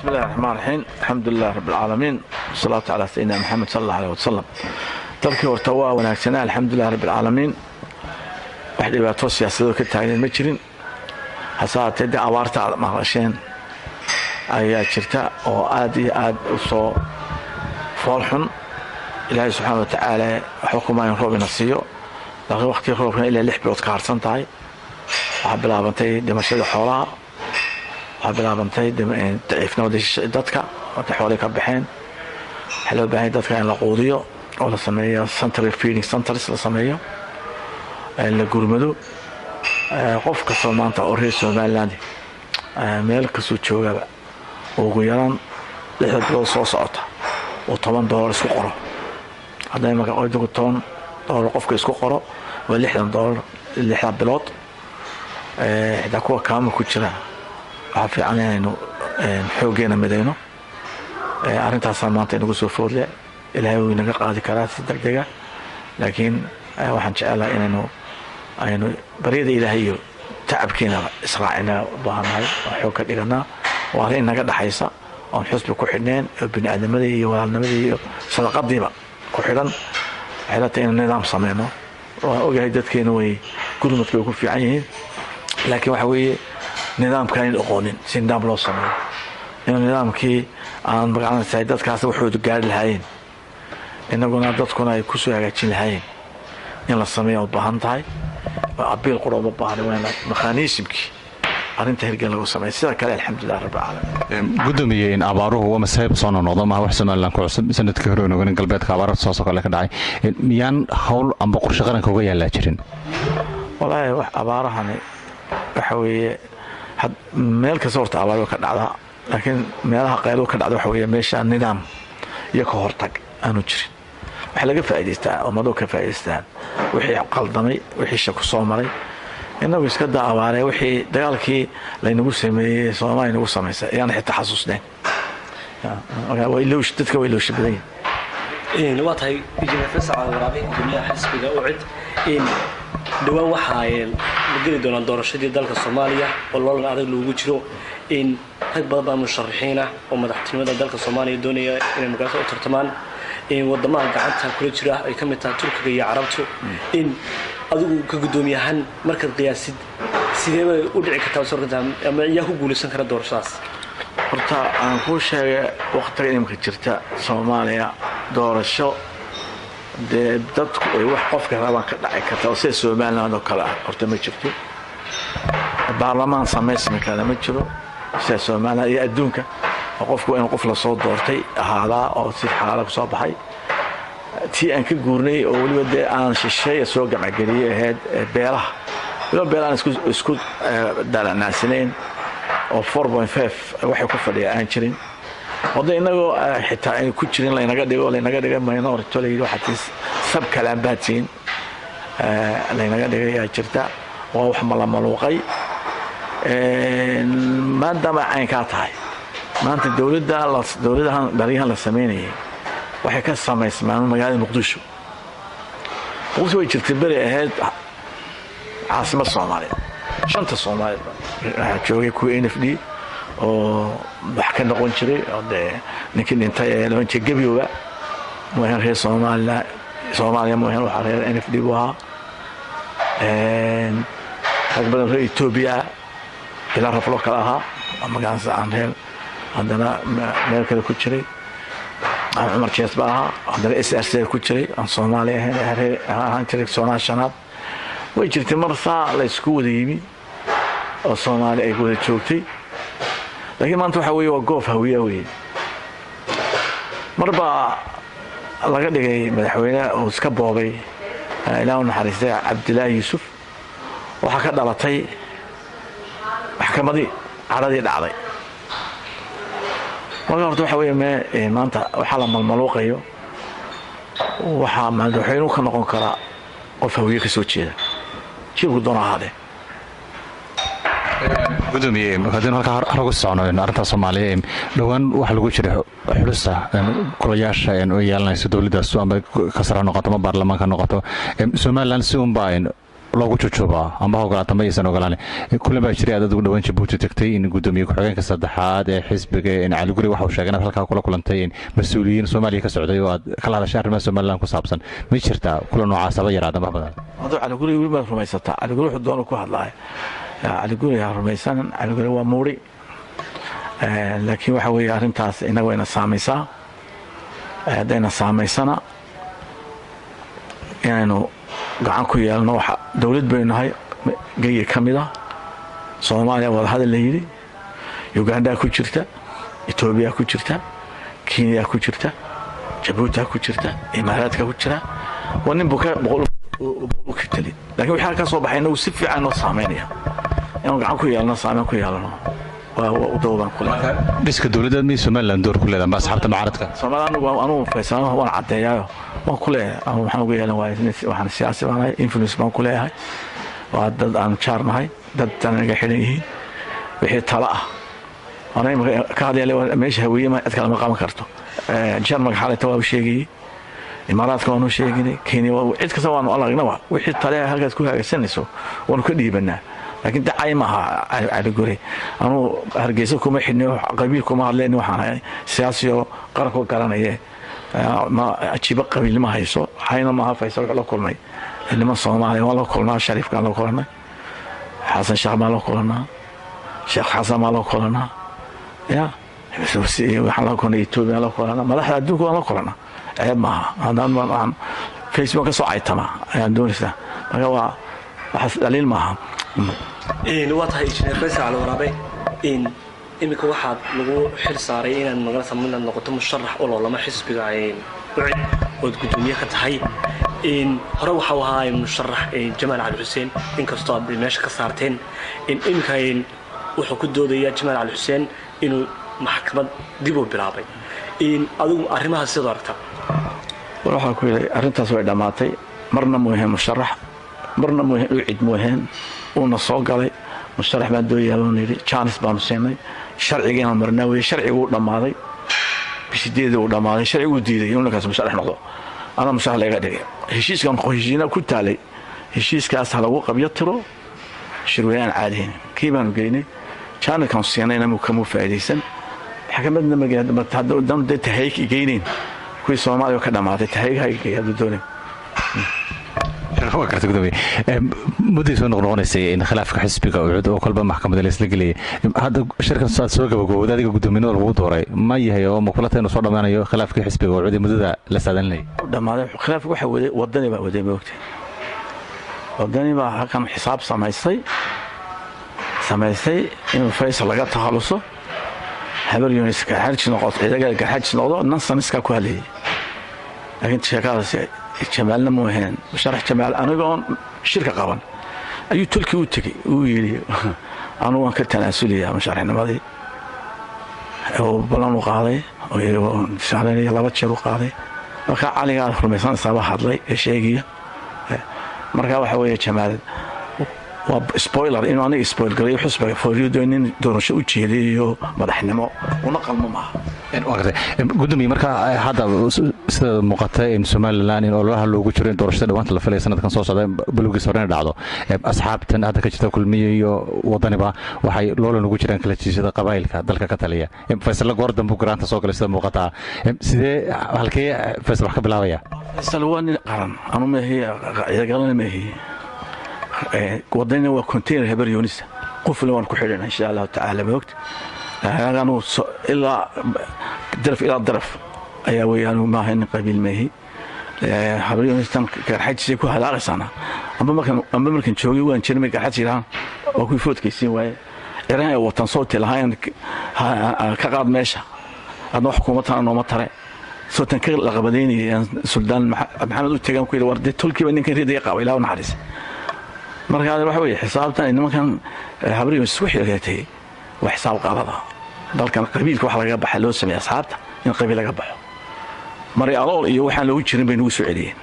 بسم الله الرحمن الرحيم الحمد لله رب العالمين والصلاة على سيدنا محمد صلى الله عليه وسلم dalkii horta waa wanaagsanaa alxamdulilah rabbil caalamiin wax dhibaato siyaasadeed ka taagan ma jirin hasaatee abaarta aad maqasheen ayaa jirta oo aad iyo aad u soo foolxun ilaahay subxaanahu wa tacaala xukumaan roobina siiyo laakiin waqtiga roobkan ilaa 6 bilood ka harsan tahay waxaa bilaabantay dhimashada xoolaha waxaa bilaabantay daciifnimada dadka oo xoolaha ka baxeen waxa loo baahan dadka in la quudiyo oo la sameeyo central feeding centers la sameeyo la gurmado qof kasta maanta oo reer Soomaaliland meel ka soo joogaba ugu yaraan 6 bilood soo socota oo $10 isku qoro haday marka oo $10 qofka isku qoro waa $60 6 bilood ida kuwa kaama ku jira waxa fiican inaynu xoogeena midayno arintaas maanta inagu soo foodle ilaahay uu inaga qaadi karaa si degdeg ah laakiin waxaan jecelahay inaynu bariyada ilaahay iyo tacabkeena israacina baahanahay waxoo ka dhiganaa waa in naga dhaxaysa oo xusbi ku xidhneen bini aadamada iyo walaalnimada iyo sadaqadiiba ku xidhan xeelata in nidaam sameeyno oo ogahay dadkeena way gurmadka ku fiican yihiin laakiin waxa weeye nidaamkan in aqoonin si nidaam loo sameeyo in nidaamkii aan magacanaysa dadkaas wuxuu gaari lahaayeen inaguna dadkuna ay ku soo hagaajin lahaayeen in la sameeyo u baahan tahay abiil qoroba baahan weeyna mekhanismkii arinta hirgal lagu sameeyo sida kale alxamdulilah rabbil caalamiin gudoomiyeyn abaaruhu waa masayb soo noqdo ma wax Soomaaliland ku cusub sanadkii hore oo galbeedka abaarta soo kale ka dhacay miyaan hawl amba qorshe qaranka uga yaala jirin wallahi wax abaarahani waxa weeye meel ka soo abaaro ka dhacda laakiin meelaha qaylo ka dhacda waxa weeye meesha nidaam iyo ka hortag aanu jirin waxa laga faa'iideystaa oo mado ka faa'iideystaan wixii qaldamay wixii shaqo soo maray inagu iska daawaanay wixii dagaalkii la inagu sameeyay Soomaaliya inagu sameysay ayaan xitaa xasuusnay waa iloosh dadka way iloosh badan waa tahay injineer Faisal Waraabi gudoomiyaha xisbiga UCID dhawaan waxa ay la geli doonaan doorashadii dalka Soomaaliya oo loolan adag lagu jiro in rag badan musharaxiin ah oo madaxtinimada dalka Soomaaliya doonaya inay magaalada u tartamaan wadamada gacanta kula jira ay kamid tahay Turkiga iyo Carabtu in adigu ka gudoomiyahan marka qiyaasid sidee bay u dhici kartaa suurtadan ama iyagu guuleysan kara doorashadaas horta aan ku sheegay waqtiga imka jirta Soomaaliya doorasho dadku ay wax qofka rabaan ka dhacay kartaa oo Soomaaliland oo kala horta ma jirto baarlamaan sameysmi kara ma jiro Soomaaliya iyo adduunka qofku in qof la soo doortay ahaada oo si xaalad soo baxay tii aan ka guurnay oo waliba aan shisheey soo gacmageliyay ahayd beelaha beelahan isku dalanaasneen oo 4.5 waxay ku fadhiyaan aan jirin waday inagu xitaa ay ku jirin la inaga dhigo minority la yiraahdo xataa sab kala baatiin la inaga dhigo jirta oo wax malaluqay maadaama ay ka tahay maanta dawladahan bariyahan la sameeyay waxay ka sameysmaan magaalada Muqdisho way jirtay bari ahayd caasimada Soomaaliya shanta Soomaaliya joogay ku NFD oo wax ka noqon jiray oo ninka intay loo inta gabiyoba waxaan reer Soomaaliya waxaan waxa reer NFD waa rag badan reer Ethiopia ila raflo kala aha magaalada aan reer haddana meel kale ku jiray Umar Jees baa haddana SRC ku jiray aan Soomaaliya ahaan jiray Soomaaliya way jirtay marsaa la isku wada yimi oo Soomaaliya ay wada joogtay laakiin maanta waxa weeye waa goof hawiye weeye marba laga dhigay madaxweyne oo iska boobay ilaa uu naxariistay Cabdilaahi Yuusuf waxa ka dhalatay maxkamadii caradii dhacday marka waxa weeye maanta waxa la malmaluqayo waxa madaxweynuhu ka noqon kara qof hawiye ka soo jeeda jilku doona hade gudoomiye hadii halka aragu soconayno arinta Soomaaliya dhawaan wax lagu jiro xulista kulayaasha oo yeelanaysa dawladda Soomaaliya ka sara noqoto baarlamaanka noqoto Soomaaliland si un baa loogu jujuubaa amba ogolaata ma aysan ogolaan kulan baa jiray aad ugu dhawaan Jabuuti tagtay in gudoomiye ku-xigeenka saddexaad ee xisbiga in Cali Guri waxa uu sheegay in halka kula kulantay in mas'uuliyiin Soomaaliya ka socday oo aad kala hadashay arrimaha Soomaaliland ku saabsan ma jirta kulan noocaas ah yaraada ma badan هذا على قولي ما رميسته على قولي حدونه كهذا على قولي رميسان على قولي وموري لكن وحوي أرنتاس إنه وين الساميسا دينا الساميسنا يعني قعان كويا نوح دولة بينها جاي كاملة صوماليا وهذا اللي يجي يوغندا كوتشرتا إثيوبيا كوتشرتا كينيا كوتشرتا جيبوتي كوتشرتا إمارات كوتشرتا ونبكى بقول وكتلي لكن وحنا كصباح إنه وسف عنه صامينيا يعني قعان كويا لنا صامين كويا لنا ودوبان كلها ديسك دولة مي Somaliland دور كلها بس حتى معارضك Somaliland أنا فيصل وأنا عديا وكله أنا وحنا ويا لنا وحنا سياسي وأنا إنفلونس ما كله هاي وعدد أنا شارنا هاي دد أنا جحيله بحي طلاء أنا كهذا اللي مش هوية ما أتكلم مقام كرتو جرم حالة تواب شيء إمارات كانوا شيء كينيا وعد كسوان والله جنوا وحي طلاء هذا كلها سنسو ونكدي يبنا لكن دعاية معها على قولي أنا هرجيسكم إحنا قبيلكم على إنه حنا سياسي قرقوا كلامه ما أشيب قبيل ما هيسو حين ما فيصل على كل ماي إنما الصومالي والله كلنا شريف كانوا كلنا حسن شاه ماله كلنا شيخ حسن ماله كلنا يا بس وحنا كنا يتوب ماله كلنا ما راح أدوك ماله كلنا عيب ما هذا فيسبوك صعيد تمام عندون سه ما هو حس دليل معها waatahay injineer Faysal Cali Waraabe imika waxaad lagu xil saaray inaad magaalada Soomaaliland noqoto musharax oo lama xisbiga ucid oo gudoomiye ka tahay hore waxa uu ahaa musharax Jamaal Cali Xuseen inkastoo aad meesha ka saarteen imika wuxuu ku doodayaa Jamaal Cali Xuseen inuu maxkamad dib u bilaabay adigu arrimaha sidoo aragta waxa ku yiri arrintaas way dhamaatay marna muhiim musharax marna muhiim ucid muhiim una soo galay musharax baan dooyaalon yiri chance baan siinay sharcigeena marna way sharcigu dhamaaday bishideeda uu dhamaaday sharcigu diiday inuu kaas musharax noqdo ana musharax laga dhigay heshiiskan qoysiina ku taalay heshiiskaas lagu qabyo tiro shirweyaan caadiin kiibaan geynay channel kan siinayna mu kamu faa'iideysan xakamadna magaalada martaado dan tahayk geyneen kuwi Soomaaliya ka dhamaaday tahayk hay'ad doonay waa karta gudoomiye muddo soo noqonaysay in khilaafka xisbiga ucud oo kolba maxkamadda la isla galiyay hadda shirkan soo gabagabowday adiga gudoomiyaha lagu dooray ma yahay oo makulata inuu soo dhamaanayo khilaafka xisbiga ucud muddada la saadanlay dhamaaday khilaafku waxa wadani baa moogtay wadani baa halkan xisaab samaysay inuu Faysal laga takhaluso habar Yunis ka xajin noqoto idaga ka xajin noqdo nansan iska ku halay laakiin shaqadaas جمالنا موهن وشرح جمال أنا قام شركة قبل أيو تلكي وتكي ويلي أنا وان كتناسلية مشارحنا ماضي وبلانو قاضي وشعلني يلا بتشرو قاضي وكا علي قال فرميسان صباح هذلي الشيء مركا وحوي جمال وسبويلر إنه أنا سبويل قريب حسب فوريدو إن دورش وجهليو مدحنمو ونقل معه gudoomiye marka hadda sida muuqata in Somaliland in ololaha loogu jiro in doorashada dhawaanta la filay sanadkan soo socda balowgiisa horena dhacdo asxaabtan hadda ka jirta kulmiye iyo wadaniba waxay loolan ugu jiraan kala jiisada qabaa'ilka dalka ka taliya Faysal Gordon buu garaanta soo galay sida muuqata sidee halkee Faysal wax ka bilaabaya Faysal waa nin qaran anu ma hiya idagalana ma hiya wadani waa container habar Yunis qof waan ku xidhan insha Allah ta'ala waqti أنا إلا درف إلى درف أي ويانو ما هن قبيل ماهي حبريون يستن كرحج سيكو هذا رسانا أما ممكن شوي وين شرمي كرحج لها وكل فوت كيسين وين إيران وطن صوت لها كقاد ماشى أنا حكومتها أنا مطرة صوت كل لغبديني سلطان محمد وتجمع كل ورد تلقي بين كل دقيقة ولا ونحرس مرة هذا وحوي حسابته إنما كان حبريون سوحي لقيته وحساب قرضها dalkan qabiilka waxa laga baxay loo sameeyay asxaabta in qabiil laga baxo mari alool iyo waxaan loo jirin bay nagu soo celiyeen